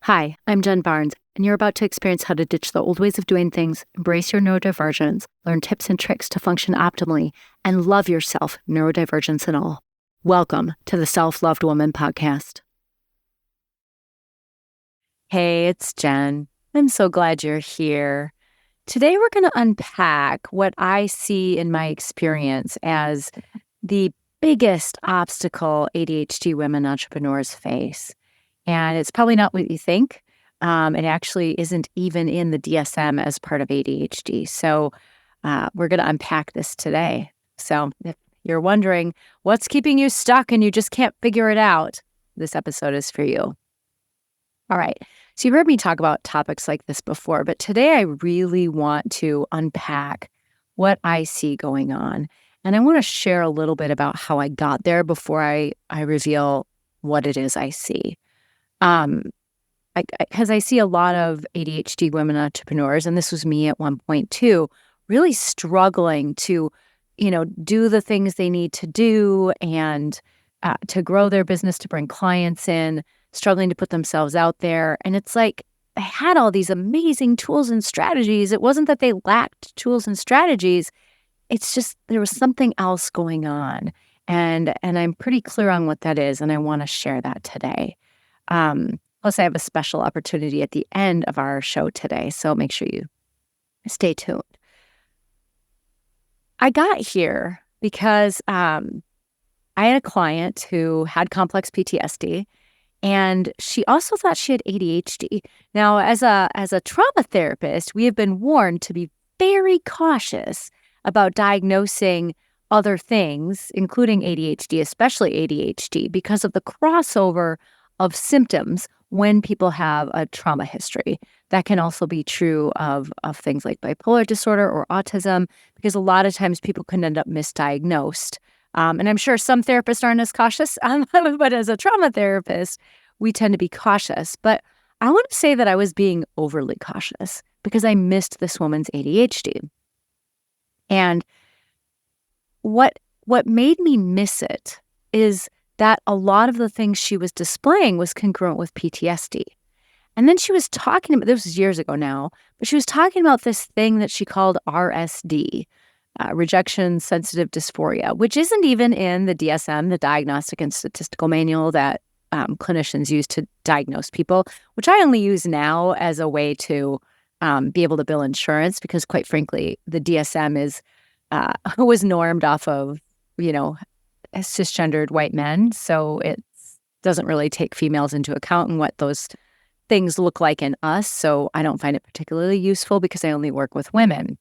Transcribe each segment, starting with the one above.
Hi, I'm Jen Barnes, and you're about to experience how to ditch the old ways of doing things, embrace your neurodivergence, learn tips and tricks to function optimally, and love yourself, neurodivergence and all. Welcome to the Self-Loved Woman podcast. Hey, it's Jen. I'm so glad you're here. Today, we're going to unpack what I see in my experience as the biggest obstacle ADHD women entrepreneurs face. And it's probably not what you think. It actually isn't even in the DSM as part of ADHD. So we're going to unpack this today. So if you're wondering what's keeping you stuck and you just can't figure it out, this episode is for you. All right. So you've heard me talk about topics like this before, but today I really want to unpack what I see going on. And I want to share a little bit about how I got there before I reveal what it is I see. Because I see a lot of ADHD women entrepreneurs, and this was me at one point too, really struggling to, do the things they need to do and to grow their business, to bring clients in, struggling to put themselves out there. And it's like they had all these amazing tools and strategies. It wasn't that they lacked tools and strategies. It's just there was something else going on. And I'm pretty clear on what that is, and I want to share that today. Plus, I have a special opportunity at the end of our show today, so make sure you stay tuned. I got here because I had a client who had complex PTSD, and she also thought she had ADHD. Now, as a trauma therapist, we have been warned to be very cautious about diagnosing other things, including ADHD, especially ADHD, because of the crossover of symptoms when people have a trauma history. That can also be true of things like bipolar disorder or autism, because a lot of times people can end up misdiagnosed. And I'm sure some therapists aren't as cautious, but as a trauma therapist, we tend to be cautious. But I want to say that I was being overly cautious because I missed this woman's ADHD. And what made me miss it is that a lot of the things she was displaying was congruent with PTSD. And then she was talking about, this was years ago now, but she was talking about this thing that she called RSD, rejection sensitive dysphoria, which isn't even in the DSM, the Diagnostic and Statistical Manual that clinicians use to diagnose people, which I only use now as a way to be able to bill insurance, because quite frankly, the DSM was normed off of, cisgendered white men. So it doesn't really take females into account and what those things look like in us. So I don't find it particularly useful because I only work with women.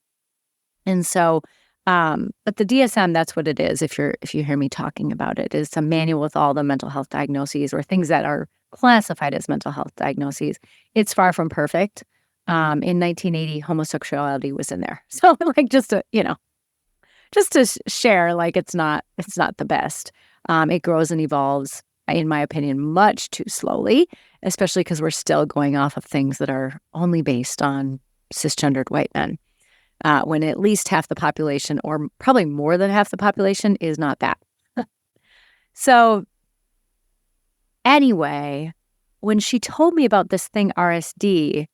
And so, but the DSM, that's what it is. If you hear me talking about it, it's a manual with all the mental health diagnoses or things that are classified as mental health diagnoses. It's far from perfect. In 1980, homosexuality was in there. So like just to share, like it's not the best. It grows and evolves, in my opinion, much too slowly, especially because we're still going off of things that are only based on cisgendered white men, when at least half the population, or probably more than half the population, is not that. So anyway, when she told me about this thing, RSD,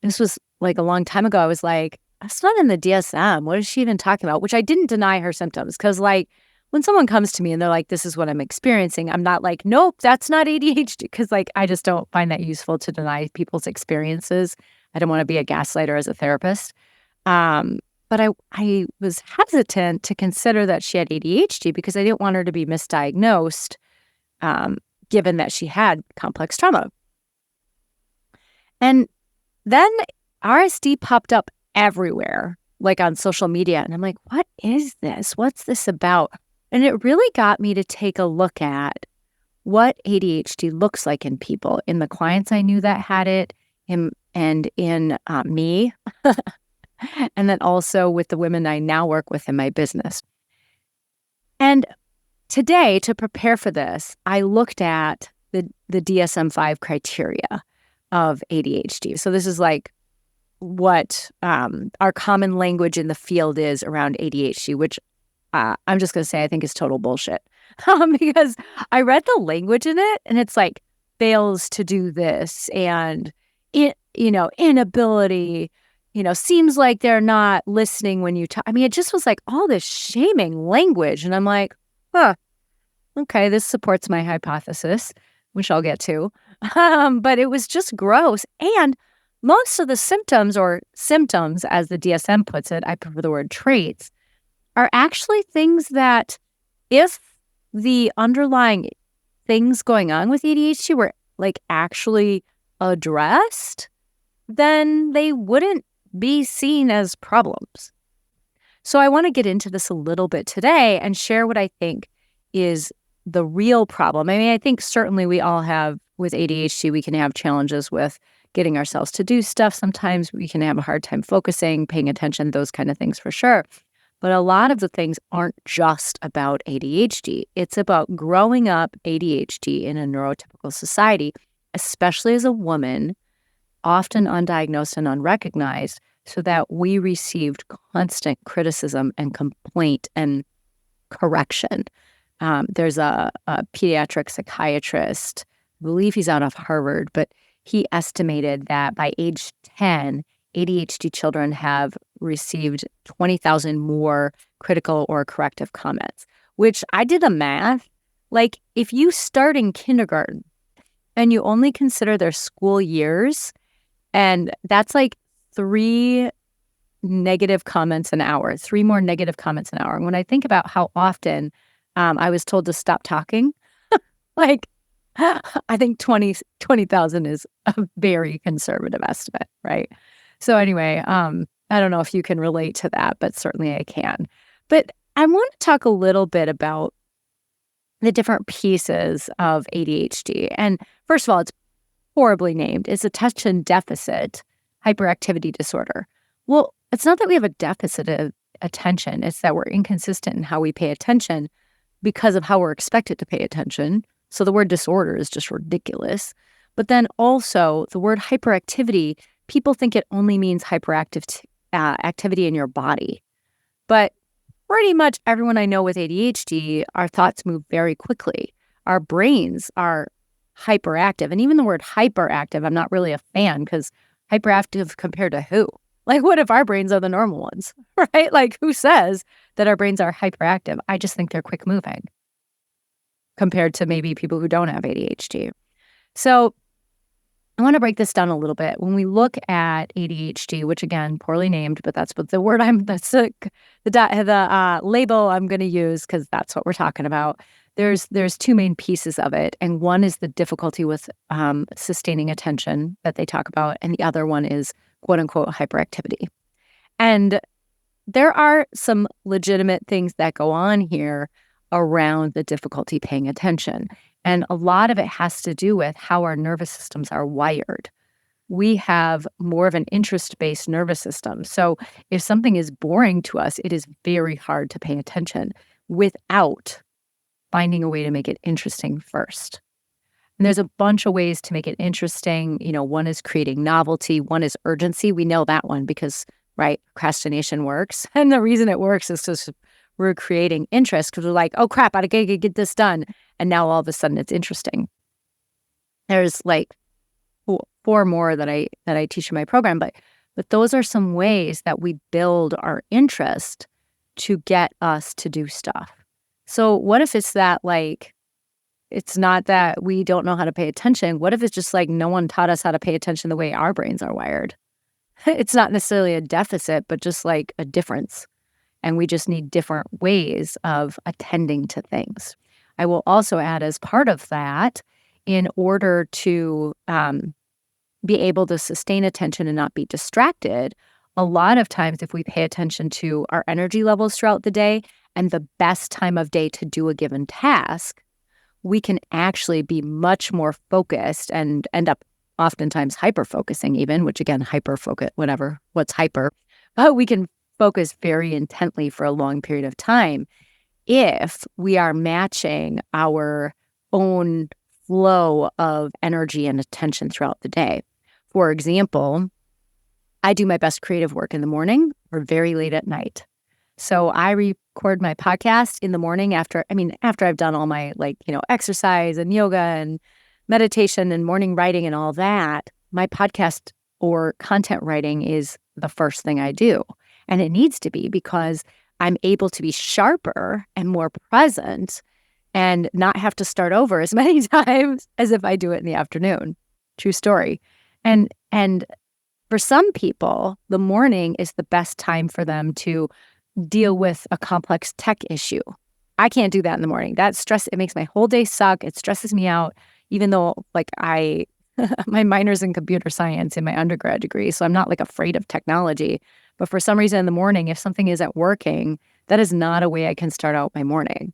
this was like a long time ago, I was like, that's not in the DSM. What is she even talking about? Which I didn't deny her symptoms, because like when someone comes to me and they're like, this is what I'm experiencing, I'm not like, nope, that's not ADHD, because like I just don't find that useful to deny people's experiences. I don't want to be a gaslighter as a therapist. But I was hesitant to consider that she had ADHD because I didn't want her to be misdiagnosed, given that she had complex trauma. And then RSD popped up everywhere, like on social media. And I'm like, what is this? What's this about? And it really got me to take a look at what ADHD looks like in people, in the clients I knew that had it, and in me, and then also with the women I now work with in my business. And today, to prepare for this, I looked at the DSM-5 criteria of ADHD. So this is like what our common language in the field is around ADHD, which I'm just going to say I think is total bullshit. Because I read the language in it and it's like fails to do this, and inability, seems like they're not listening when you talk. I mean, it just was like all this shaming language. And I'm like, huh, okay, this supports my hypothesis, which I'll get to. But it was just gross. And most of the symptoms, or symptoms as the DSM puts it, I prefer the word traits, are actually things that if the underlying things going on with ADHD were like actually addressed, then they wouldn't be seen as problems. So I want to get into this a little bit today and share what I think is the real problem. I mean, I think certainly we all have, with ADHD, we can have challenges with getting ourselves to do stuff. Sometimes we can have a hard time focusing, paying attention, those kind of things for sure. But a lot of the things aren't just about ADHD. It's about growing up ADHD in a neurotypical society, especially as a woman, often undiagnosed and unrecognized, so that we received constant criticism and complaint and correction. There's a pediatric psychiatrist, I believe he's out of Harvard, but he estimated that by age 10, ADHD children have received 20,000 more critical or corrective comments, which I did the math. Like, if you start in kindergarten and you only consider their school years, and that's like 3 negative comments an hour, 3 more negative comments an hour. And when I think about how often I was told to stop talking, like, I think 20,000 is a very conservative estimate, right? So anyway, I don't know if you can relate to that, but certainly I can. But I want to talk a little bit about the different pieces of ADHD. And first of all, it's horribly named. It's attention deficit hyperactivity disorder. Well, it's not that we have a deficit of attention. It's that we're inconsistent in how we pay attention because of how we're expected to pay attention. So the word disorder is just ridiculous. But then also the word hyperactivity, people think it only means hyperactive activity in your body. But pretty much everyone I know with ADHD, our thoughts move very quickly. Our brains are hyperactive. And even the word hyperactive, I'm not really a fan, because hyperactive compared to who? Like, what if our brains are the normal ones, right? Like, who says that our brains are hyperactive? I just think they're quick moving compared to maybe people who don't have ADHD. So I want to break this down a little bit. When we look at ADHD, which again, poorly named, but that's what the word that's the label I'm going to use, because that's what we're talking about. There's 2 main pieces of it. And one is the difficulty with sustaining attention that they talk about. And the other one is quote unquote hyperactivity. And there are some legitimate things that go on here around the difficulty paying attention. And a lot of it has to do with how our nervous systems are wired. We have more of an interest-based nervous system. So if something is boring to us, it is very hard to pay attention without finding a way to make it interesting first. And there's a bunch of ways to make it interesting. One is creating novelty. One is urgency. We know that one because, right, procrastination works. And the reason it works is because we're creating interest, because we're like, oh crap, I gotta get this done. And now all of a sudden it's interesting. There's like 4 more that I teach in my program, but those are some ways that we build our interest to get us to do stuff. So what if it's that, like, it's not that we don't know how to pay attention? What if it's just like no one taught us how to pay attention the way our brains are wired? It's not necessarily a deficit, but just like a difference. And we just need different ways of attending to things. I will also add, as part of that, in order to be able to sustain attention and not be distracted, a lot of times if we pay attention to our energy levels throughout the day and the best time of day to do a given task, we can actually be much more focused and end up oftentimes hyper-focusing even, which again, hyper-focus, whatever, what's hyper, but we can focus very intently for a long period of time if we are matching our own flow of energy and attention throughout the day. For example, I do my best creative work in the morning or very late at night. So I record my podcast in the morning after I've done all my exercise and yoga and meditation and morning writing and all that, my podcast or content writing is the first thing I do. And it needs to be because I'm able to be sharper and more present and not have to start over as many times as if I do it in the afternoon. True story. And for some people, the morning is the best time for them to deal with a complex tech issue. I can't do that in the morning. That stress, it makes my whole day suck. It stresses me out, even though like my minor's in computer science in my undergrad degree, so I'm not like afraid of technology. But for some reason in the morning, if something isn't working, that is not a way I can start out my morning.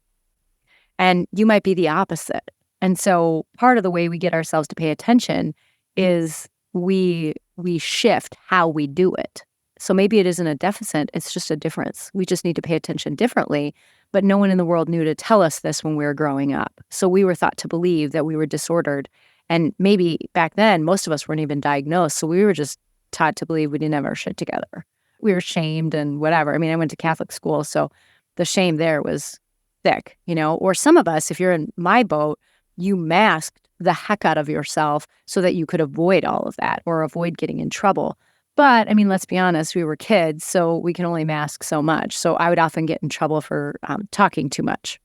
And you might be the opposite. And so part of the way we get ourselves to pay attention is we shift how we do it. So maybe it isn't a deficit, it's just a difference. We just need to pay attention differently. But no one in the world knew to tell us this when we were growing up. So we were thought to believe that we were disordered. And maybe back then, most of us weren't even diagnosed. So we were just taught to believe we didn't have our shit together. We were shamed and whatever. I mean, I went to Catholic school, so the shame there was thick, Or some of us, if you're in my boat, you masked the heck out of yourself so that you could avoid all of that or avoid getting in trouble. But, I mean, let's be honest, we were kids, so we can only mask so much. So I would often get in trouble for talking too much.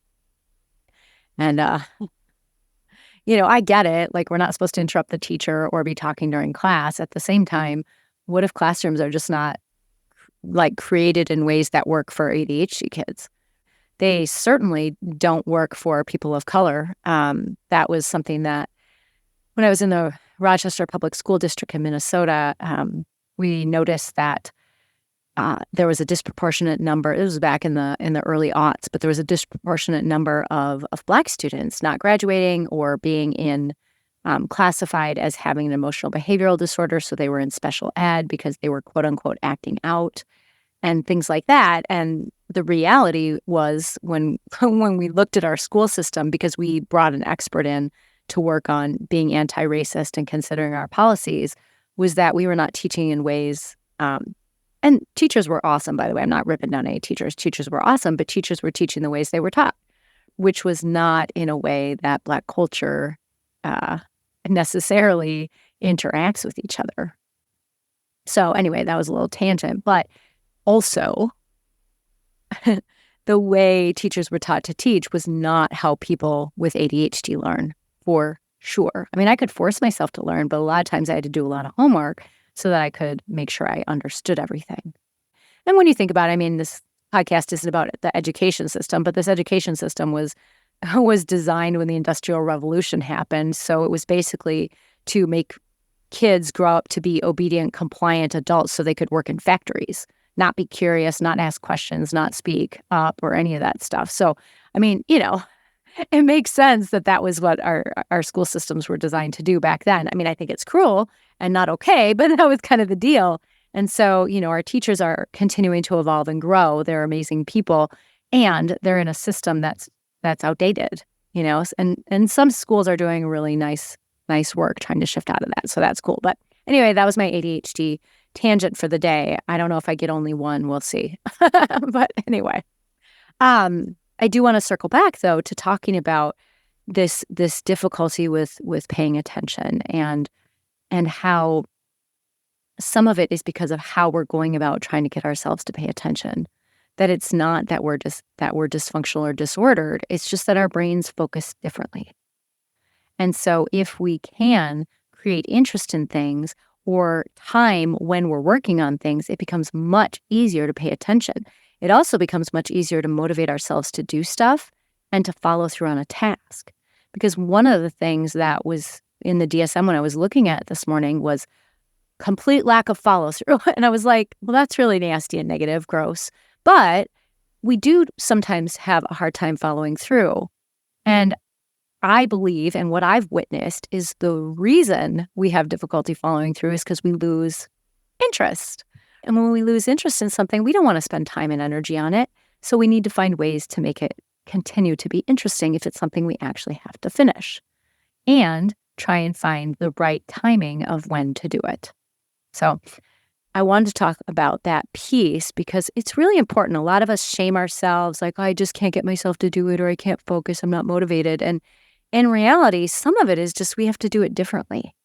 And, I get it. Like, we're not supposed to interrupt the teacher or be talking during class. At the same time, what if classrooms are just not, like, created in ways that work for ADHD kids? They certainly don't work for people of color. That was something that when I was in the Rochester Public School District in Minnesota, we noticed that there was a disproportionate number. It was back in the early aughts, but there was a disproportionate number of Black students not graduating or being classified as having an emotional behavioral disorder. So they were in special ed because they were quote unquote acting out and things like that. And the reality was when we looked at our school system, because we brought an expert in to work on being anti-racist and considering our policies, was that we were not teaching in ways, and teachers were awesome, by the way. I'm not ripping down any teachers. Teachers were awesome, but teachers were teaching the ways they were taught, which was not in a way that Black culture necessarily interacts with each other. So anyway, that was a little tangent, but also the way teachers were taught to teach was not how people with ADHD learn, for sure. I mean, I could force myself to learn, but a lot of times I had to do a lot of homework so that I could make sure I understood everything. And when you think about it, I mean, this podcast isn't about the education system, but this education system was designed when the Industrial Revolution happened. So it was basically to make kids grow up to be obedient, compliant adults so they could work in factories, not be curious, not ask questions, not speak up or any of that stuff. So, I mean, it makes sense that that was what our school systems were designed to do back then. I mean, I think it's cruel and not okay, but that was kind of the deal. And so, our teachers are continuing to evolve and grow. They're amazing people, and they're in a system that's outdated, and some schools are doing really nice work trying to shift out of that. So that's cool. But anyway, that was my ADHD tangent for the day. I don't know if I get only one. We'll see. But anyway, I do want to circle back, though, to talking about this difficulty with paying attention and how some of it is because of how we're going about trying to get ourselves to pay attention. That it's not that we're dysfunctional or disordered. It's just that our brains focus differently. And so if we can create interest in things or time when we're working on things, it becomes much easier to pay attention. It also becomes much easier to motivate ourselves to do stuff and to follow through on a task. Because one of the things that was in the DSM when I was looking at it this morning was complete lack of follow through. And I was like, well, that's really nasty and negative, gross. But we do sometimes have a hard time following through. And I believe, and what I've witnessed, is the reason we have difficulty following through is because we lose interest. And when we lose interest in something, we don't want to spend time and energy on it. So we need to find ways to make it continue to be interesting if it's something we actually have to finish. And try and find the right timing of when to do it. So I wanted to talk about that piece because it's really important. A lot of us shame ourselves, like, oh, I just can't get myself to do it, or I can't focus, I'm not motivated. And In reality, some of it is just we have to do it differently.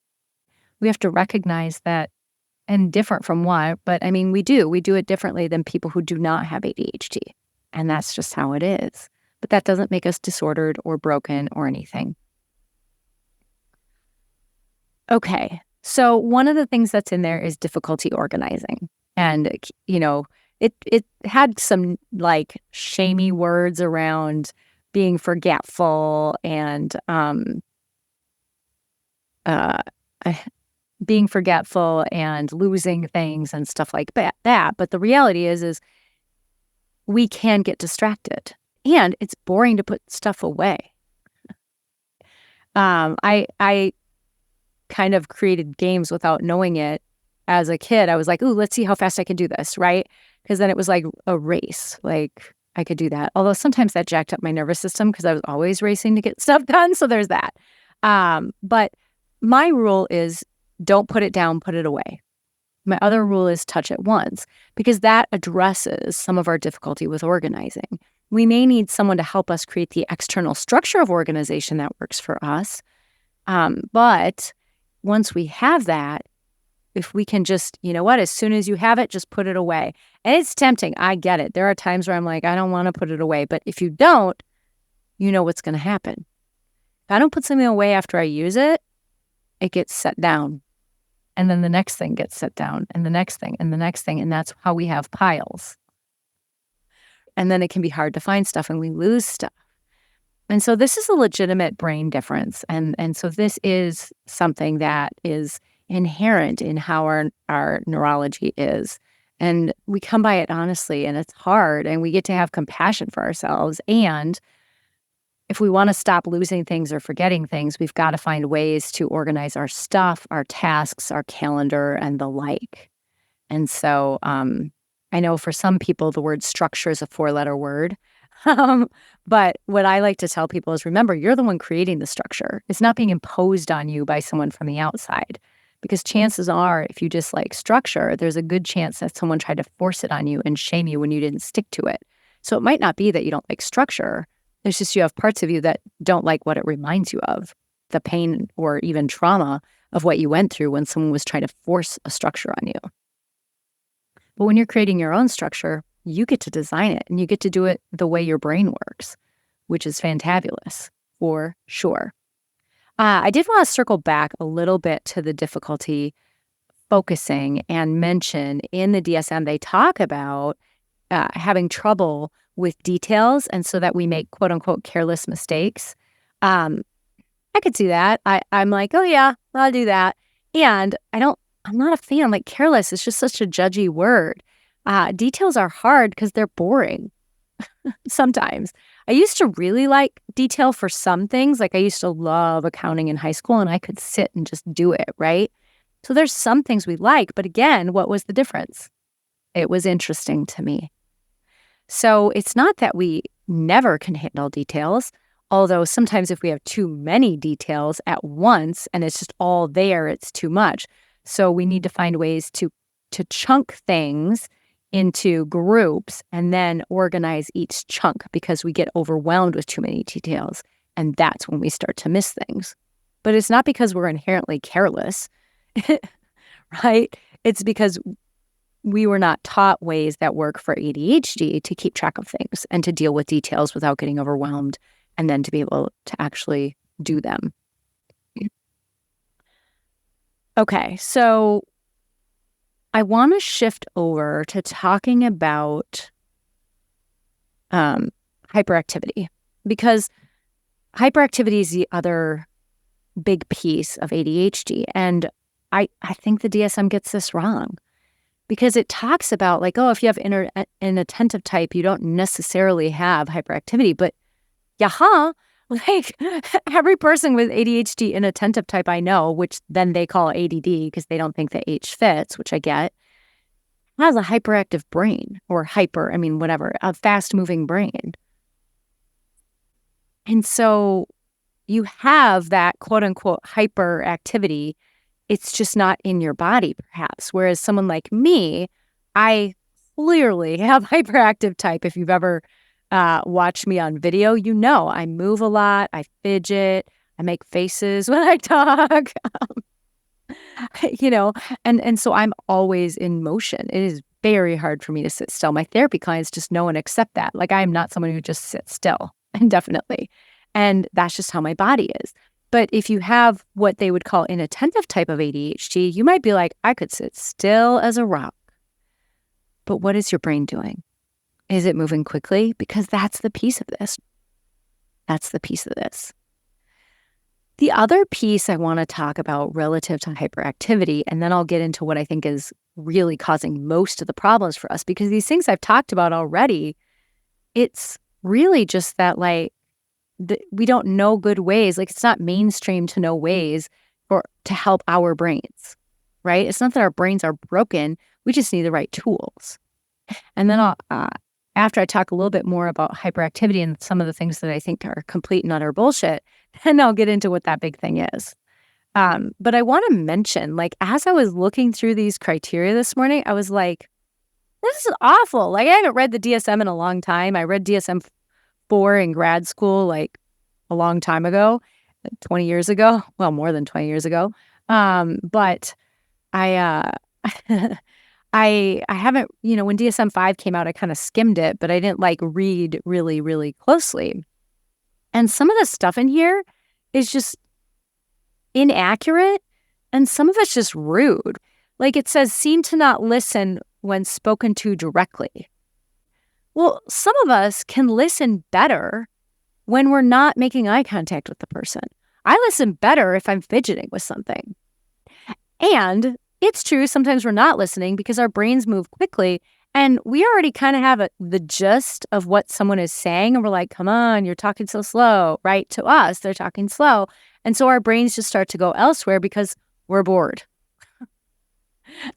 We have to recognize that, and different from what, but I mean, we do it differently than people who do not have ADHD. And that's just how it is. But that doesn't make us disordered or broken or anything. Okay. So one of the things that's in there is difficulty organizing. And, it had some like shamey words around being forgetful and uh, being forgetful and losing things and stuff like that. But the reality is we can get distracted, and it's boring to put stuff away. I kind of created games without knowing it. As a kid, I was like, ooh, let's see how fast I can do this, right? Because then it was like a race. Like I could do that. Although sometimes that jacked up my nervous system because I was always racing to get stuff done. So there's that. But my rule is don't put it down, put it away. My other rule is touch it once, because that addresses some of our difficulty with organizing. We may need someone to help us create the external structure of organization that works for us. But once we have that, if we can just, as soon as you have it, just put it away. And it's tempting. I get it. There are times where I'm like, I don't want to put it away. But if you don't, you know what's going to happen. If I don't put something away after I use it, it gets set down. And then the next thing gets set down, and the next thing, and the next thing. And that's how we have piles. And then it can be hard to find stuff, and we lose stuff. And so this is a legitimate brain difference. And so this is something that is inherent in how our neurology is. And we come by it honestly, and it's hard, and we get to have compassion for ourselves. And if we want to stop losing things or forgetting things, we've got to find ways to organize our stuff, our tasks, our calendar, and the like. And so I know for some people, the word structure is a 4-letter word. But what I like to tell people is, remember, you're the one creating the structure. It's not being imposed on you by someone from the outside. Because chances are, if you dislike structure, there's a good chance that someone tried to force it on you and shame you when you didn't stick to it. So it might not be that you don't like structure. It's just you have parts of you that don't like what it reminds you of, the pain or even trauma of what you went through when someone was trying to force a structure on you. But when you're creating your own structure, you get to design it, and you get to do it the way your brain works, which is fantabulous for sure. I did want to circle back a little bit to the difficulty focusing and mention in the DSM, they talk about having trouble with details, and so that we make quote unquote careless mistakes. I could see that. I'm like, oh yeah, I'll do that. And I'm not a fan. Like, careless is just such a judgy word. Details are hard because they're boring. Sometimes. I used to really like detail for some things. Like, I used to love accounting in high school, and I could sit and just do it, right? So there's some things we like, but again, what was the difference? It was interesting to me. So it's not that we never can handle details, although sometimes if we have too many details at once and it's just all there, it's too much. So we need to find ways to chunk things into groups and then organize each chunk, because we get overwhelmed with too many details. And that's when we start to miss things. But it's not because we're inherently careless, right? It's because we were not taught ways that work for ADHD to keep track of things and to deal with details without getting overwhelmed, and then to be able to actually do them. Okay, so I want to shift over to talking about hyperactivity, because hyperactivity is the other big piece of ADHD. And I think the DSM gets this wrong, because it talks about like, oh, if you have an attentive type, you don't necessarily have hyperactivity. But like every person with ADHD inattentive type I know, which then they call ADD because they don't think the H fits, which I get, has a hyperactive brain, or a fast-moving brain. And so you have that quote-unquote hyperactivity. It's just not in your body, perhaps. Whereas someone like me, I clearly have hyperactive type. If you've ever watched me on video, I move a lot, I fidget, I make faces when I talk, you know, and so I'm always in motion. It is very hard for me to sit still. My therapy clients just know and accept that. Like, I am not someone who just sits still indefinitely. And that's just how my body is. But if you have what they would call inattentive type of ADHD, you might be like, I could sit still as a rock. But what is your brain doing? Is it moving quickly? Because that's the piece of this. That's the piece of this. The other piece I want to talk about relative to hyperactivity, and then I'll get into what I think is really causing most of the problems for us, because these things I've talked about already, it's really just that, like, we don't know good ways. Like, it's not mainstream to know ways to help our brains, right? It's not that our brains are broken. We just need the right tools. And then after I talk a little bit more about hyperactivity and some of the things that I think are complete and utter bullshit, then I'll get into what that big thing is. But I want to mention, like, as I was looking through these criteria this morning, I was like, this is awful. Like, I haven't read the DSM in a long time. I read DSM-4 in grad school, like, a long time ago, 20 years ago. Well, more than 20 years ago. But I I haven't, when DSM-5 came out, I kind of skimmed it, but I didn't like read really, really closely. And some of the stuff in here is just inaccurate, and some of it's just rude. Like, it says, seem to not listen when spoken to directly. Well, some of us can listen better when we're not making eye contact with the person. I listen better if I'm fidgeting with something. And it's true, sometimes we're not listening because our brains move quickly, and we already kind of have the gist of what someone is saying, and we're like, come on, you're talking so slow, right? To us, they're talking slow. And so our brains just start to go elsewhere because we're bored.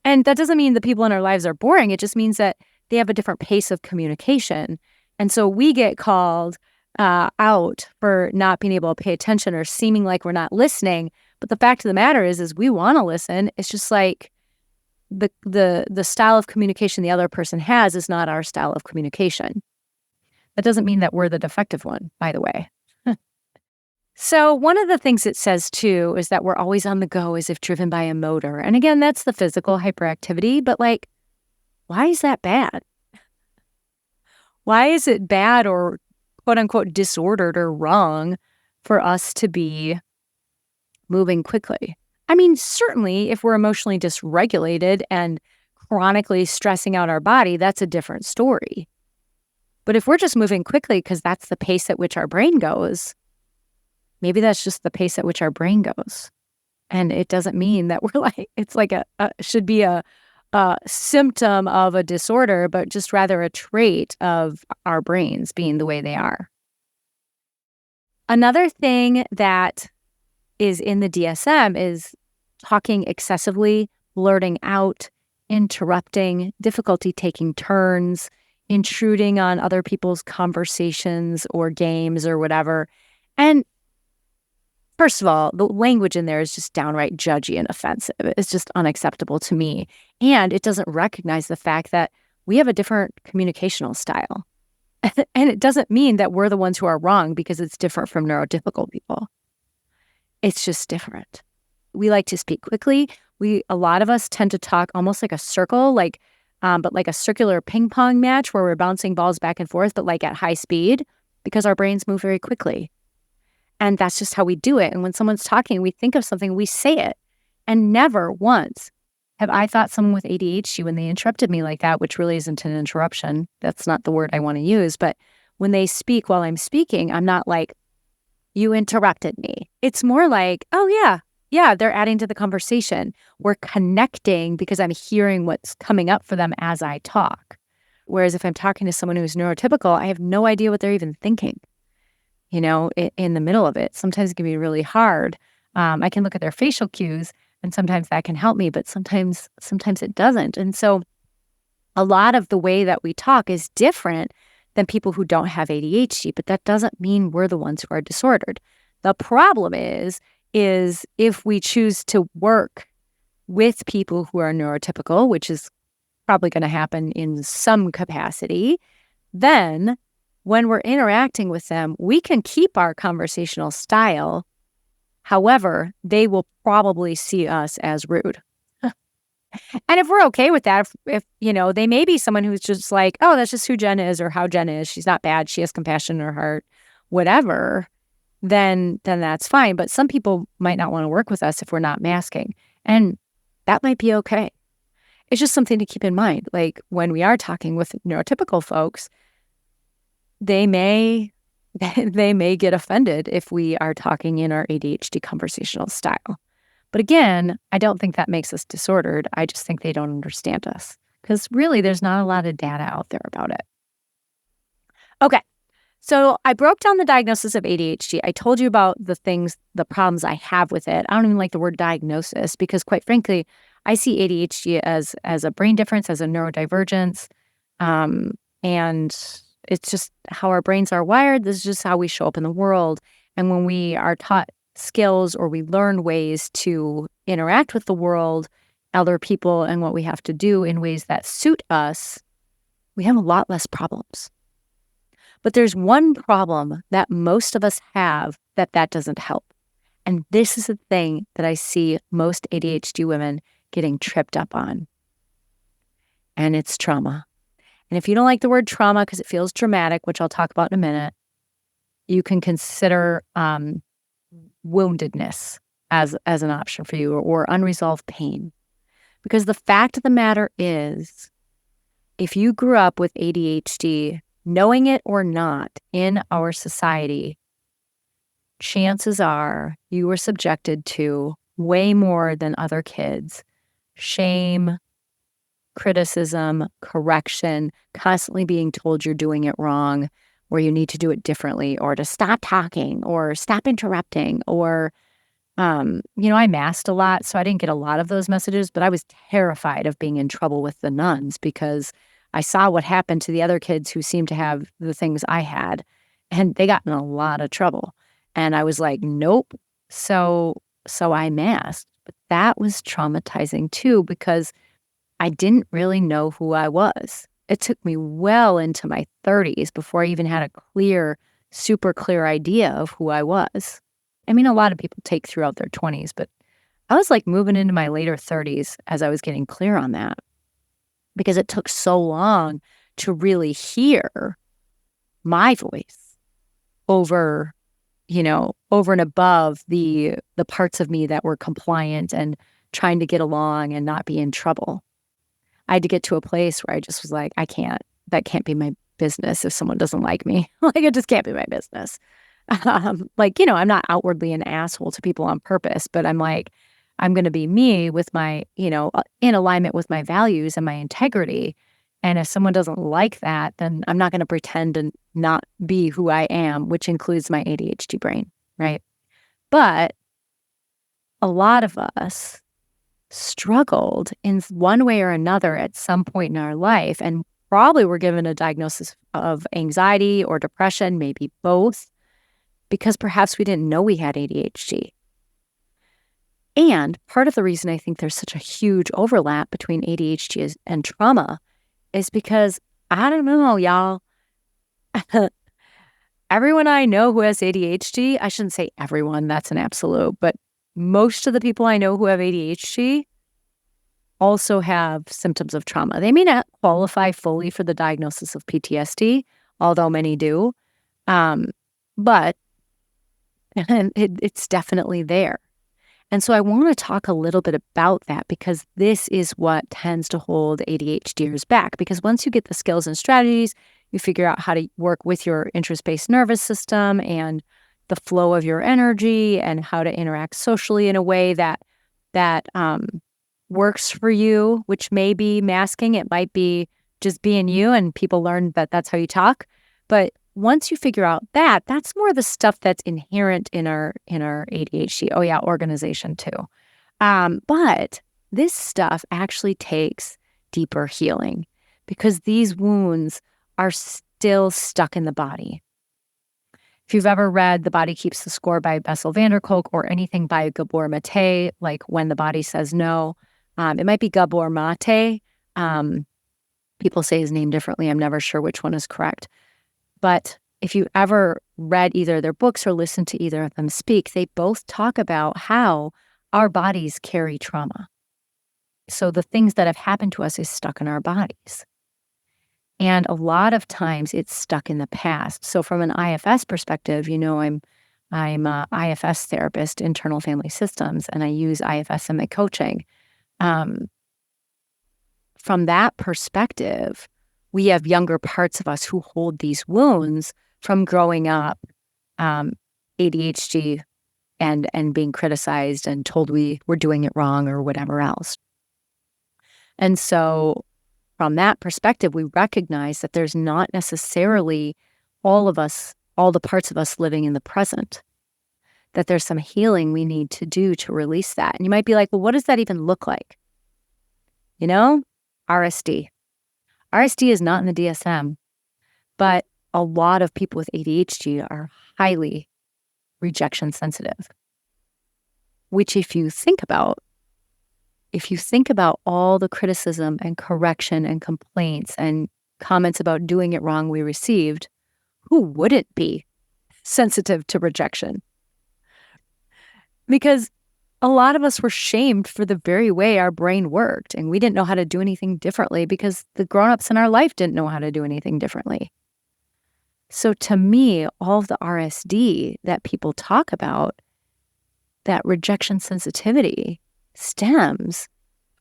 And that doesn't mean the people in our lives are boring. It just means that they have a different pace of communication. And so we get called out for not being able to pay attention or seeming like we're not listening. But the fact of the matter is we want to listen. It's just like the style of communication the other person has is not our style of communication. That doesn't mean that we're the defective one, by the way. So one of the things it says, too, is that we're always on the go as if driven by a motor. And again, that's the physical hyperactivity. But, like, why is that bad? Why is it bad or, quote unquote, disordered or wrong for us to be moving quickly? I mean, certainly if we're emotionally dysregulated and chronically stressing out our body, that's a different story. But if we're just moving quickly because that's the pace at which our brain goes, maybe that's just the pace at which our brain goes. And it doesn't mean that we're like, it's like should be a symptom of a disorder, but just rather a trait of our brains being the way they are. Another thing that is in the DSM is talking excessively, blurting out, interrupting, difficulty taking turns, intruding on other people's conversations or games or whatever. And first of all, the language in there is just downright judgy and offensive. It's just unacceptable to me. And it doesn't recognize the fact that we have a different communicational style. And it doesn't mean that we're the ones who are wrong because it's different from neurotypical people. It's just different. We like to speak quickly. A lot of us tend to talk almost like a circle, but like a circular ping pong match where we're bouncing balls back and forth, but like at high speed because our brains move very quickly. And that's just how we do it. And when someone's talking, we think of something, we say it. And never once have I thought someone with ADHD, when they interrupted me like that, which really isn't an interruption, that's not the word I want to use, but when they speak while I'm speaking, I'm not like, you interrupted me. It's more like, oh yeah, they're adding to the conversation. We're connecting because I'm hearing what's coming up for them as I talk. Whereas if I'm talking to someone who's neurotypical, I have no idea what they're even thinking. In the middle of it. Sometimes it can be really hard. I can look at their facial cues, and sometimes that can help me, but sometimes it doesn't. And so a lot of the way that we talk is different than people who don't have ADHD, but that doesn't mean we're the ones who are disordered. The problem is if we choose to work with people who are neurotypical, which is probably going to happen in some capacity, then when we're interacting with them, we can keep our conversational style However, they will probably see us as rude. And if we're okay with that, if they may be someone who's just like, oh, that's just who Jen is or how Jen is. She's not bad. She has compassion in her heart, whatever, then that's fine. But some people might not want to work with us if we're not masking. And that might be okay. It's just something to keep in mind. Like when we are talking with neurotypical folks, they may get offended if we are talking in our ADHD conversational style. But again, I don't think that makes us disordered. I just think they don't understand us because really there's not a lot of data out there about it. Okay, so I broke down the diagnosis of ADHD. I told you about the problems I have with it. I don't even like the word diagnosis because quite frankly, I see ADHD as a brain difference, as a neurodivergence, and it's just how our brains are wired. This is just how we show up in the world. And when we are taught skills or we learn ways to interact with the world, other people, and what we have to do in ways that suit us, we have a lot less problems. But there's one problem that most of us have that doesn't help. And this is the thing that I see most ADHD women getting tripped up on. And it's trauma. And if you don't like the word trauma because it feels dramatic, which I'll talk about in a minute, you can consider woundedness as an option for you, or unresolved pain. Because the fact of the matter is, if you grew up with ADHD, knowing it or not, in our society, chances are you were subjected to way more than other kids. Shame, criticism, correction, constantly being told you're doing it wrong, or you need to do it differently, or to stop talking, or stop interrupting, or, I masked a lot, so I didn't get a lot of those messages, but I was terrified of being in trouble with the nuns because I saw what happened to the other kids who seemed to have the things I had, and they got in a lot of trouble. And I was like, nope. So I masked. But that was traumatizing too, because I didn't really know who I was. It took me well into my 30s before I even had a super clear idea of who I was. I mean, a lot of people take throughout their 20s, but I was like moving into my later 30s as I was getting clear on that, because it took so long to really hear my voice over and above the parts of me that were compliant and trying to get along and not be in trouble. I had to get to a place where I just was like, that can't be my business if someone doesn't like me. Like, it just can't be my business. I'm not outwardly an asshole to people on purpose, but I'm like, I'm going to be me with my, in alignment with my values and my integrity. And if someone doesn't like that, then I'm not going to pretend and not be who I am, which includes my ADHD brain, right? But a lot of us struggled in one way or another at some point in our life, and probably were given a diagnosis of anxiety or depression, maybe both, because perhaps we didn't know we had ADHD. And part of the reason I think there's such a huge overlap between ADHD and trauma is because, I don't know, y'all, everyone I know who has ADHD, I shouldn't say everyone, that's an absolute, but most of the people I know who have ADHD also have symptoms of trauma. They may not qualify fully for the diagnosis of PTSD, although many do, but it's definitely there. And so I want to talk a little bit about that, because this is what tends to hold ADHDers back. Because once you get the skills and strategies, you figure out how to work with your interest-based nervous system and the flow of your energy and how to interact socially in a way that works for you, which may be masking. It might be just being you, and people learn that that's how you talk. But once you figure out that, that's more the stuff that's inherent in our ADHD. Oh yeah, organization too. But this stuff actually takes deeper healing, because these wounds are still stuck in the body. If you've ever read The Body Keeps the Score by Bessel van der Kolk, or anything by Gabor Mate, like When the Body Says No, it might be Gabor Mate. People say his name differently. I'm never sure which one is correct. But if you ever read either their books or listened to either of them speak, they both talk about how our bodies carry trauma. So the things that have happened to us is stuck in our bodies. And a lot of times it's stuck in the past. So from an IFS perspective, I'm a IFS therapist, internal family systems, and I use IFS in my coaching. From that perspective, we have younger parts of us who hold these wounds from growing up, ADHD and being criticized and told we were doing it wrong or whatever else. And so from that perspective, we recognize that there's not necessarily all the parts of us living in the present, that there's some healing we need to do to release that. And you might be like, well, what does that even look like? RSD. RSD is not in the DSM, but a lot of people with ADHD are highly rejection sensitive, which if you think about all the criticism and correction and complaints and comments about doing it wrong we received, who wouldn't be sensitive to rejection? Because a lot of us were shamed for the very way our brain worked, and we didn't know how to do anything differently because the grown-ups in our life didn't know how to do anything differently. So to me, all of the RSD that people talk about, that rejection sensitivity, stems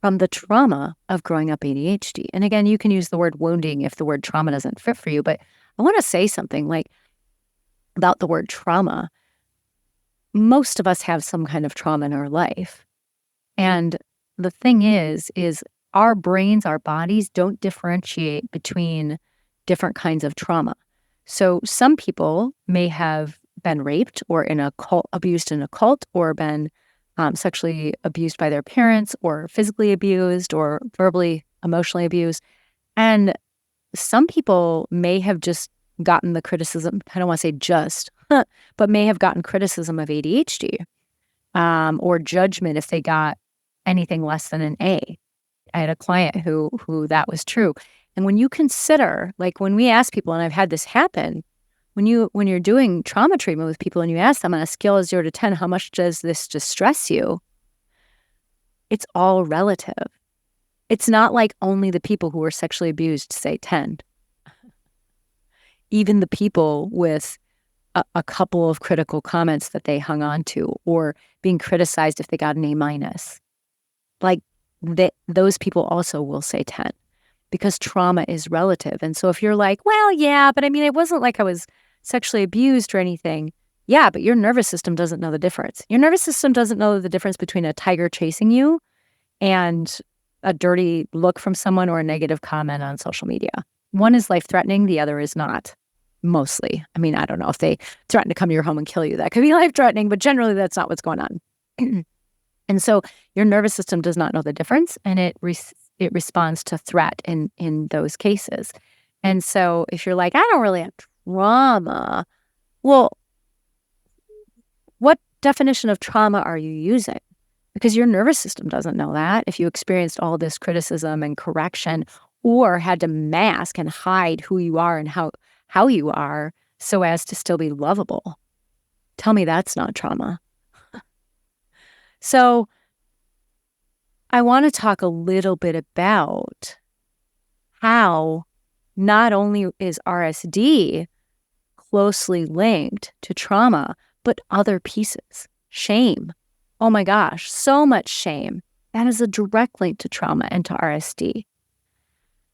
from the trauma of growing up ADHD. And again, you can use the word wounding if the word trauma doesn't fit for you, but I want to say something about the word trauma. Most of us have some kind of trauma in our life. And the thing is our brains, our bodies don't differentiate between different kinds of trauma. So some people may have been raped or abused in a cult, or been sexually abused by their parents, or physically abused, or verbally, emotionally abused. And some people may have just gotten the criticism, I don't want to say just, but may have gotten criticism of ADHD, or judgment if they got anything less than an A. I had a client who that was true. And when you consider, when we ask people, and I've had this happen, when you're doing trauma treatment with people and you ask them on a scale of 0 to 10, how much does this distress you? It's all relative. It's not like only the people who were sexually abused say 10. Even the people with a couple of critical comments that they hung on to, or being criticized if they got an A-, those people also will say 10, because trauma is relative. And so if you're like, well, yeah, but it wasn't like I was sexually abused or anything. Yeah, but your nervous system doesn't know the difference. Your nervous system doesn't know the difference between a tiger chasing you and a dirty look from someone or a negative comment on social media. One is life-threatening, the other is not. Mostly. I don't know if they threaten to come to your home and kill you. That could be life-threatening, but generally that's not what's going on. And so your nervous system does not know the difference, and it responds to threat in those cases. And so if you're like, I don't really have trauma, well, what definition of trauma are you using? Because your nervous system doesn't know that. If you experienced all this criticism and correction, or had to mask and hide who you are and how you are so as to still be lovable, tell me that's not trauma. So I want to talk a little bit about how not only is RSD closely linked to trauma, but other pieces. Shame. Oh my gosh, so much shame. That is a direct link to trauma and to RSD.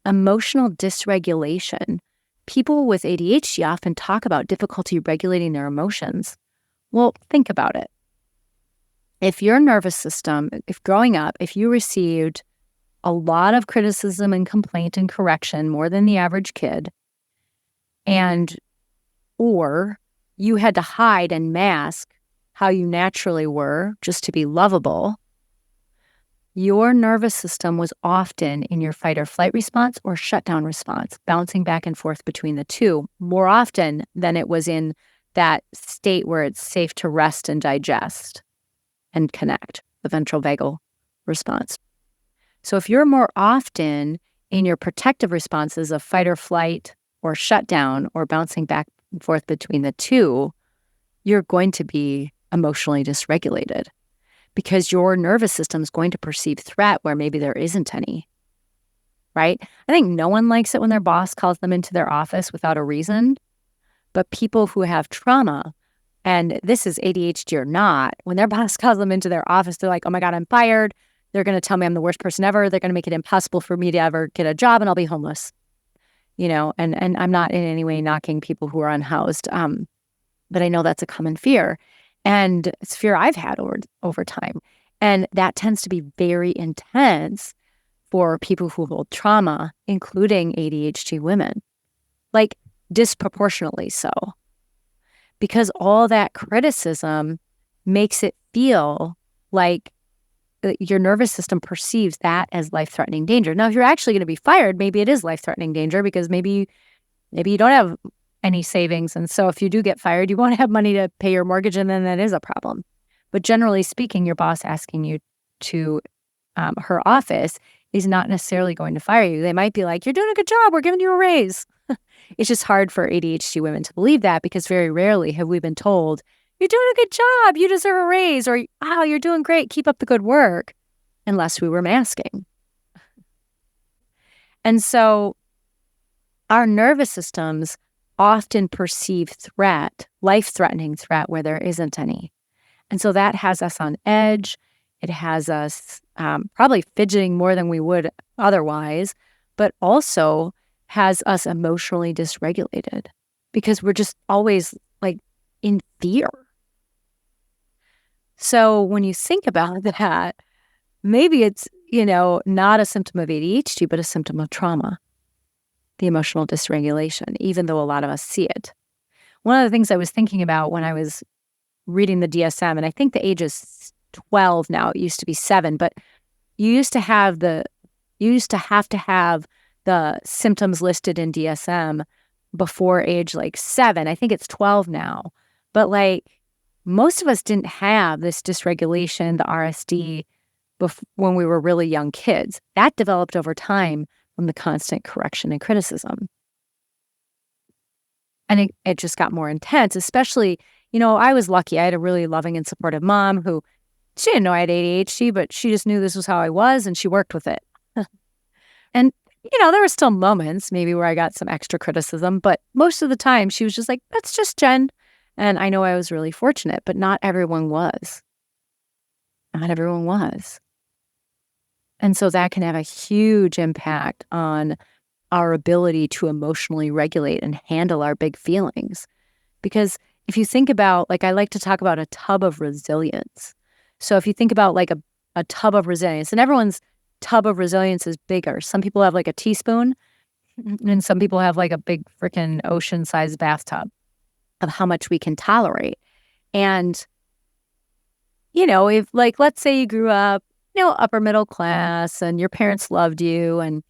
Emotional dysregulation. People with ADHD often talk about difficulty regulating their emotions. Well, think about it. If your nervous system, if growing up, if you received a lot of criticism and complaint and correction, more than the average kid, or you had to hide and mask how you naturally were just to be lovable, your nervous system was often in your fight or flight response or shutdown response, bouncing back and forth between the two, more often than it was in that state where it's safe to rest and digest and connect, the ventral vagal response. So if you're more often in your protective responses of fight or flight or shutdown or bouncing back and forth between the two, you're going to be emotionally dysregulated because your nervous system is going to perceive threat where maybe there isn't any, right? I think no one likes it when their boss calls them into their office without a reason, but people who have trauma, and this is ADHD or not, when their boss calls them into their office, they're like, oh my God, I'm fired. They're going to tell me I'm the worst person ever. They're going to make it impossible for me to ever get a job and I'll be homeless, and I'm not in any way knocking people who are unhoused. But I know that's a common fear. And it's a fear I've had over time. And that tends to be very intense for people who hold trauma, including ADHD women, like disproportionately so. Because all that criticism makes it feel like your nervous system perceives that as life-threatening danger. Now, if you're actually going to be fired, maybe it is life-threatening danger because maybe you don't have any savings. And so if you do get fired, you won't have money to pay your mortgage, and then that is a problem. But generally speaking, your boss asking you to her office is not necessarily going to fire you. They might be like, you're doing a good job. We're giving you a raise. It's just hard for ADHD women to believe that because very rarely have we been told, you're doing a good job. You deserve a raise, or, wow, you're doing great. Keep up the good work, unless we were masking. And so our nervous systems often perceive threat, life-threatening threat, where there isn't any. And so that has us on edge. It has us probably fidgeting more than we would otherwise, but also has us emotionally dysregulated because we're just always like in fear. So when you think about that, maybe it's, not a symptom of ADHD, but a symptom of trauma, the emotional dysregulation, even though a lot of us see it. One of the things I was thinking about when I was reading the DSM, and I think the age is 12 now, it used to be 7, but you used to have to have the symptoms listed in DSM before age like 7. I think it's 12 now. But like most of us didn't have this dysregulation, the RSD, when we were really young kids. That developed over time from the constant correction and criticism. And it just got more intense, especially, I was lucky. I had a really loving and supportive mom who, she didn't know I had ADHD, but she just knew this was how I was and she worked with it. And, there were still moments maybe where I got some extra criticism, but most of the time she was just like, that's just Jen. And I know I was really fortunate, but not everyone was. Not everyone was. And so that can have a huge impact on our ability to emotionally regulate and handle our big feelings. Because if you think about, like I like to talk about a tub of resilience. So if you think about like a tub of resilience, and everyone's tub of resilience is bigger. Some people have like a teaspoon, and some people have like a big freaking ocean-sized bathtub of how much we can tolerate. And, if like, let's say you grew up, upper middle class and your parents loved you and,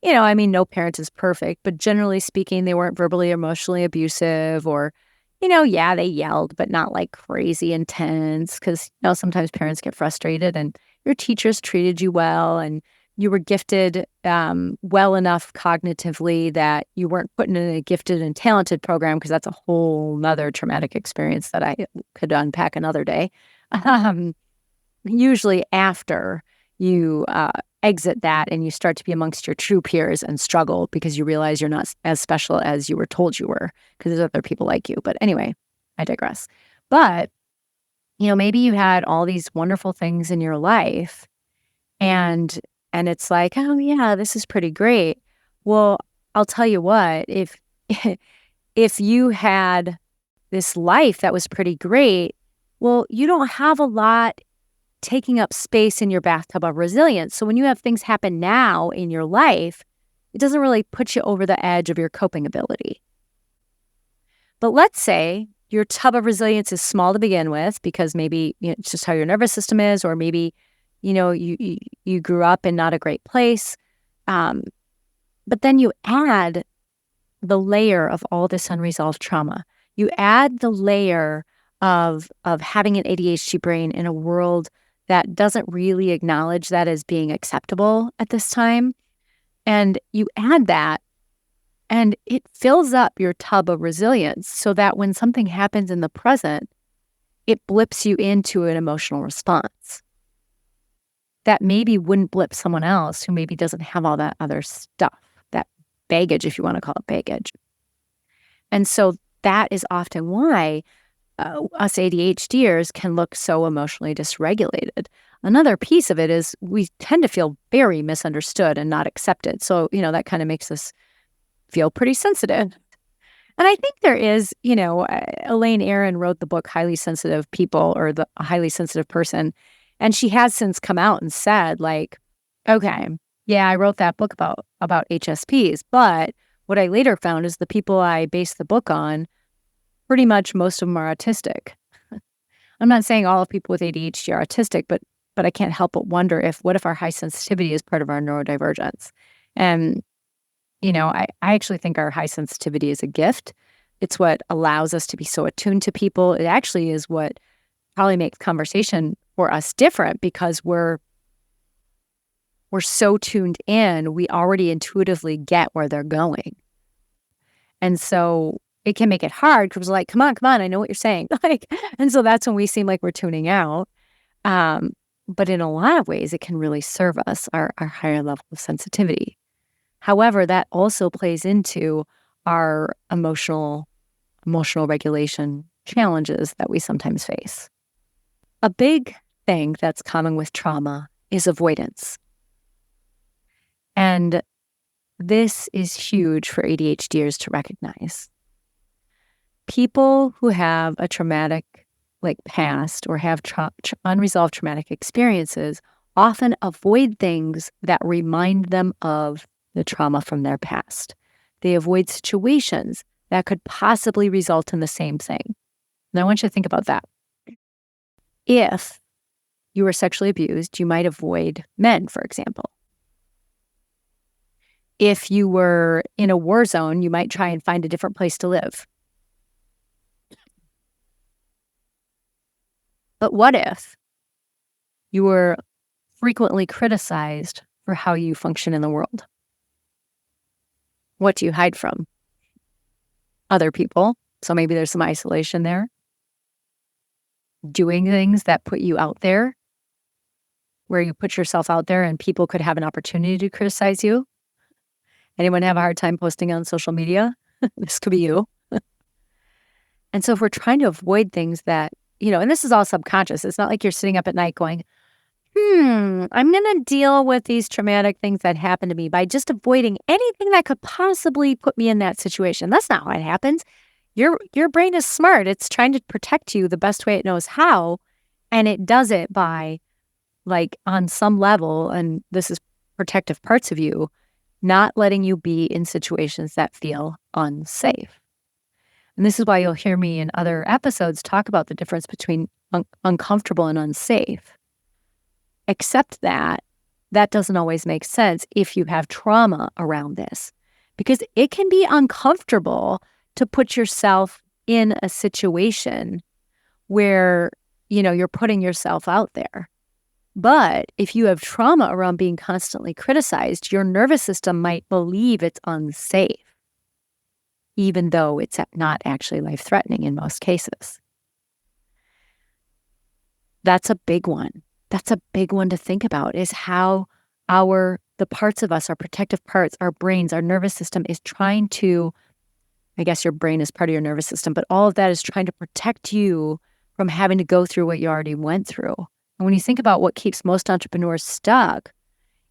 no parent is perfect, but generally speaking, they weren't verbally, emotionally abusive or, yeah, they yelled, but not like crazy intense because, sometimes parents get frustrated and your teachers treated you well and you were gifted well enough cognitively that you weren't put in a gifted and talented program because that's a whole nother traumatic experience that I could unpack another day. Usually after you exit that and you start to be amongst your true peers and struggle because you realize you're not as special as you were told you were because there's other people like you. But anyway, I digress. But, maybe you had all these wonderful things in your life and it's like, oh yeah, this is pretty great. Well, I'll tell you what, if you had this life that was pretty great, well, you don't have a lot taking up space in your bathtub of resilience. So when you have things happen now in your life, it doesn't really put you over the edge of your coping ability. But let's say your tub of resilience is small to begin with because maybe it's just how your nervous system is, or maybe you grew up in not a great place. But then you add the layer of all this unresolved trauma. You add the layer of having an ADHD brain in a world that doesn't really acknowledge that as being acceptable at this time. And you add that, And it fills up your tub of resilience so that when something happens in the present, it blips you into an emotional response that maybe wouldn't blip someone else who maybe doesn't have all that other stuff, that baggage, if you want to call it baggage. And so that is often why us ADHDers can look so emotionally dysregulated. Another piece of it is we tend to feel very misunderstood and not accepted. So, that kind of makes us feel pretty sensitive. And I think there is, Elaine Aron wrote the book Highly Sensitive People, or The Highly Sensitive Person. And she has since come out and said, like, okay, yeah, I wrote that book about HSPs. But what I later found is the people I based the book on, pretty much most of them are autistic. I'm not saying all of people with ADHD are autistic, but I can't help but wonder what if our high sensitivity is part of our neurodivergence? And, I actually think our high sensitivity is a gift. It's what allows us to be so attuned to people. It actually is what probably makes conversation for us different because we're so tuned in, we already intuitively get where they're going. And so it can make it hard because we're like, come on, I know what you're saying. And so that's when we seem like we're tuning out. But in a lot of ways, it can really serve us, our higher level of sensitivity. However, that also plays into our emotional regulation challenges that we sometimes face. A big thing that's common with trauma is avoidance. And this is huge for ADHDers to recognize. People who have a traumatic past or have unresolved traumatic experiences often avoid things that remind them of the trauma from their past. They avoid situations that could possibly result in the same thing. Now, I want you to think about that. If you were sexually abused, you might avoid men, for example. If you were in a war zone, you might try and find a different place to live. But what if you were frequently criticized for how you function in the world? What do you hide from? Other people. So maybe there's some isolation there. Doing things that put you out there, where you put yourself out there and people could have an opportunity to criticize you. Anyone have a hard time posting on social media? This could be you. And so if we're trying to avoid things that, and this is all subconscious. It's not like you're sitting up at night going, I'm going to deal with these traumatic things that happened to me by just avoiding anything that could possibly put me in that situation. That's not how it happens. Your brain is smart. It's trying to protect you the best way it knows how. And it does it by, on some level, and this is protective parts of you, not letting you be in situations that feel unsafe. And this is why you'll hear me in other episodes talk about the difference between uncomfortable and unsafe. Except that doesn't always make sense if you have trauma around this, because it can be uncomfortable to put yourself in a situation where, you're putting yourself out there. But if you have trauma around being constantly criticized, your nervous system might believe it's unsafe, even though it's not actually life-threatening in most cases. That's a big one. That's a big one to think about, is how the parts of us, our protective parts, our brains, our nervous system is trying to, I guess your brain is part of your nervous system, but all of that is trying to protect you from having to go through what you already went through. And when you think about what keeps most entrepreneurs stuck,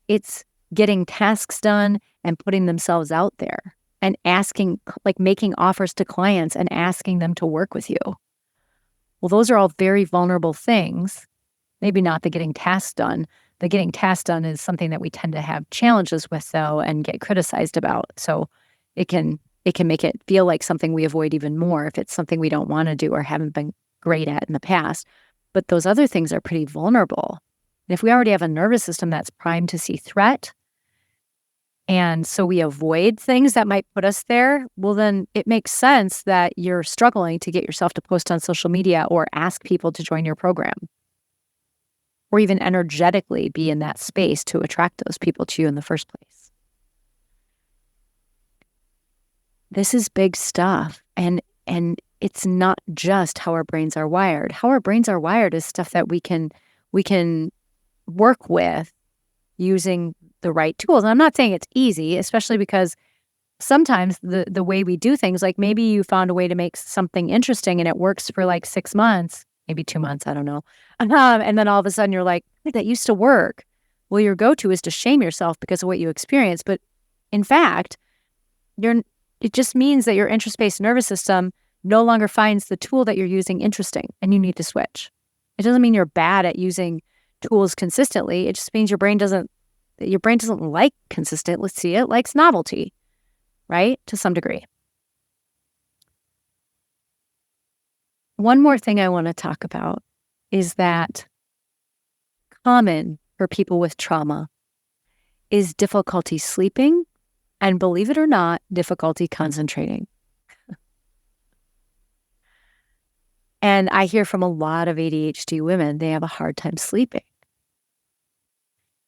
it's getting tasks done and putting themselves out there and asking, making offers to clients and asking them to work with you. Well, those are all very vulnerable things. Maybe not the getting tasks done. The getting tasks done is something that we tend to have challenges with, though, and get criticized about. So it can make it feel like something we avoid even more if it's something we don't want to do or haven't been great at in the past. But those other things are pretty vulnerable. And if we already have a nervous system that's primed to see threat, and so we avoid things that might put us there, well, then it makes sense that you're struggling to get yourself to post on social media or ask people to join your program, or even energetically be in that space to attract those people to you in the first place. This is big stuff. And it's not just how our brains are wired. How our brains are wired is stuff that we can work with using the right tools. And I'm not saying it's easy, especially because sometimes the way we do things, like maybe you found a way to make something interesting and it works for like 6 months, maybe 2 months, I don't know. And then all of a sudden you're like, "Hey, that used to work." Well, your go-to is to shame yourself because of what you experienced. But in fact, you're it just means that your interest-based nervous system no longer finds the tool that you're using interesting and you need to switch. It doesn't mean you're bad at using tools consistently. It just means your brain doesn't like consistency. It likes novelty, right? To some degree. One more thing I want to talk about is that common for people with trauma is difficulty sleeping and, believe it or not, difficulty concentrating. And I hear from a lot of ADHD women, they have a hard time sleeping.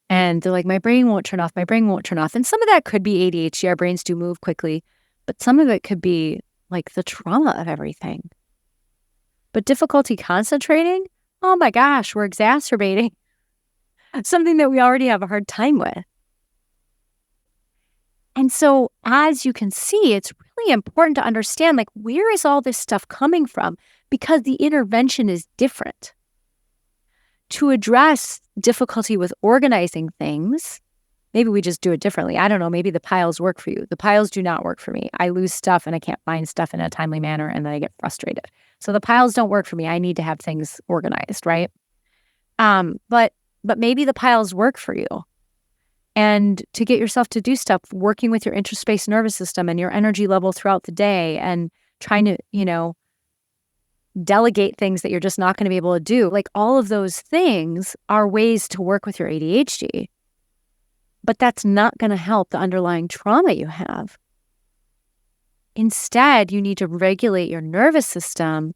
And they're like, my brain won't turn off. My brain won't turn off. And some of that could be ADHD. Our brains do move quickly, but some of it could be like the trauma of everything. But difficulty concentrating, oh my gosh, we're exacerbating something that we already have a hard time with. And so, as you can see, it's really important to understand, like, where is all this stuff coming from? Because the intervention is different. To address difficulty with organizing things, maybe we just do it differently. I don't know. Maybe the piles work for you. The piles do not work for me. I lose stuff and I can't find stuff in a timely manner and then I get frustrated. So the piles don't work for me. I need to have things organized, right? But maybe the piles work for you. And to get yourself to do stuff, working with your interest-based nervous system and your energy level throughout the day and trying to, delegate things that you're just not going to be able to do. Like, all of those things are ways to work with your ADHD. But that's not going to help the underlying trauma you have. Instead, you need to regulate your nervous system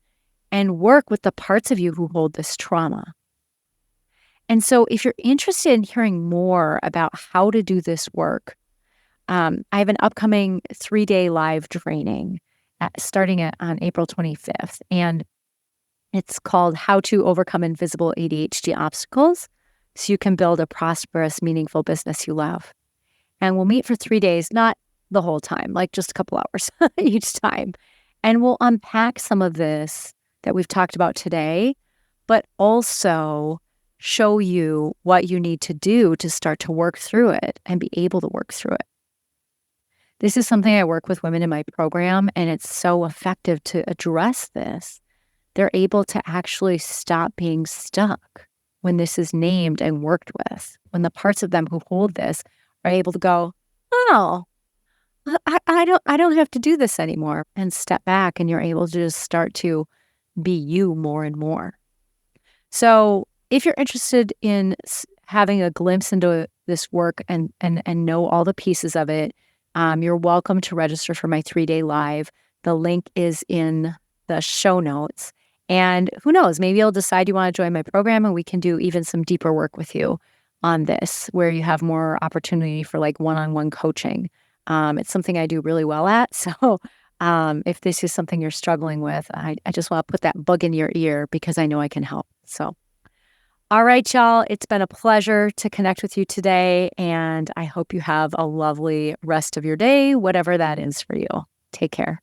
and work with the parts of you who hold this trauma. And so if you're interested in hearing more about how to do this work, I have an upcoming 3-day live training starting on April 25th. And it's called How to Overcome Invisible ADHD Obstacles so you can build a prosperous, meaningful business you love. And we'll meet for 3 days, not the whole time, like just a couple hours each time. And we'll unpack some of this that we've talked about today, but also show you what you need to do to start to work through it and be able to work through it. This is something I work with women in my program, and it's so effective to address this. They're able to actually stop being stuck when this is named and worked with, when the parts of them who hold this are able to go, oh, I don't have to do this anymore, and step back, and you're able to just start to be you more and more. So if you're interested in having a glimpse into this work and know all the pieces of it, you're welcome to register for my 3-day live. The link is in the show notes. And who knows, maybe you'll decide you want to join my program and we can do even some deeper work with you on this, where you have more opportunity for like one-on-one coaching. It's something I do really well at. So if this is something you're struggling with, I just want to put that bug in your ear because I know I can help. So, all right, y'all, it's been a pleasure to connect with you today. And I hope you have a lovely rest of your day, whatever that is for you. Take care.